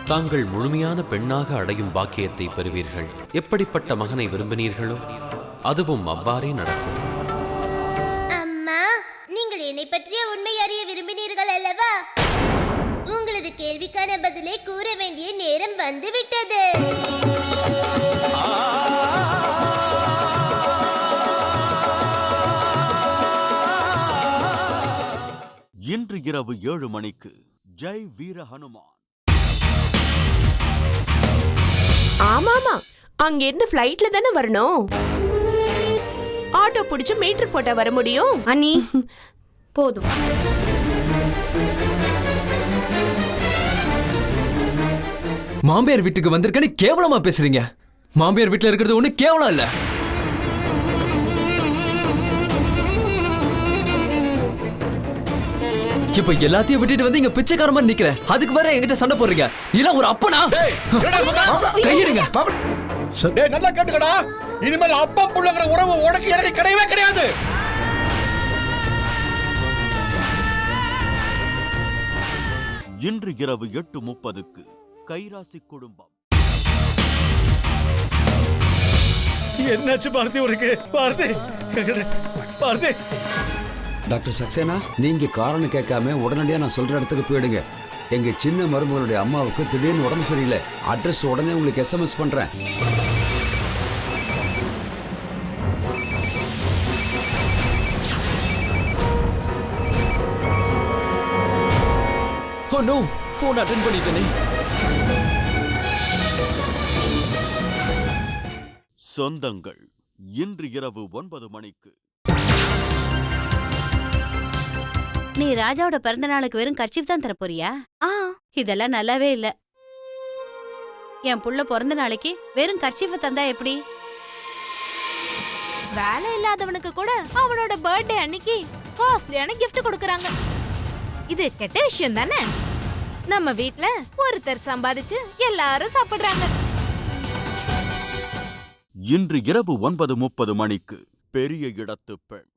தாங்கள் முழுமையான பெண்ணாக அடையும் பாக்கியத்தை பெறுவீர்கள். எப்படிப்பட்ட மகனை விரும்பினீர்களோ அதுவும் அவ்வாறே நடக்கும். அம்மா, நீங்கள் என்னை பற்றிய உண்மை அறிய விரும்பினீர்கள் அல்லவா? உங்களது கேள்விக்கான பதிலை கூற வேண்டிய நேரம் வந்துவிட்டது. இன்று இரவு 7 மணிக்கு ஜெய் வீர ஹனுமான். ஆமாமா, அங்க இருந்து ஃப்ளைட்ல தானே வரணும். ஆட்டோ பிடிச்சு மீட்டர் போட்டா வர முடியும். அண்ணி போதும். மாமியார் வீட்டுக்கு வந்திருக்கேன்னு கேவலமா பேசுறீங்க. மாமியார் வீட்டுல இருக்கிறது ஒண்ணு கேவலம் இல்ல. இப்ப எல்லாத்தையும் விட்டுட்டு வந்து இங்க பிச்சைக்கார மாதிரி நிக்கிறேன். அதுக்கு வேற என்கிட்ட சண்டை போடுறீங்க. இல்ல ஒரு அப்பனா கையிடுங்க. நல்லா கேட்டுக்கடா, இனிமேல் அப்பா புள்ளங்கிற உறவு உனக்கு எனக்கு கிடையவே கிடையாது. இன்று இரவு 8:30க்கு கைராசி குடும்பம். என்னாச்சு பாரதி உனக்கு? பாரதி, பாரதி. டாக்டர் சக்சேனா, நீங்க காரணம் கேட்காம உடனடியா நான் சொல்ற இடத்துக்கு போயிடுங்க. எங்க சின்ன மருமகளுடைய அம்மாவுக்கு திடீர்னு உடம்பு சரியில்லை. அட்ரஸ் உடனே உங்களுக்கு SMS பண்றேன். ஓ நோ, போன் அட்டெண்ட் பண்ணிட்டேனே. சொந்தங்கள் இன்று இரவு 9 மணிக்கு. நீ ராஜாவோட பிறந்த நாளுக்கு வெறும் கர்ச்சீஃப் தான் தர போறியா? இதெல்லாம் நல்லாவே இல்ல. என் புள்ள பிறந்த நாளைக்கு வெறும் கர்ச்சீஃப் தந்தா எப்படி? வேலை இல்லாதவனுக்கு கூட அவனோட பர்த்டே அன்னைக்கு காஸ்ட்லியான கிஃப்ட் கொடுக்கறாங்க. இது கெட்ட விஷயம் தானே? நம்ம வீட்ல ஒருத்தர் சம்பாதிச்சு எல்லாரும் சாப்பிடுறாங்க. இன்று இரவு 9:30 மணிக்கு பெரிய இடத்து பெண்.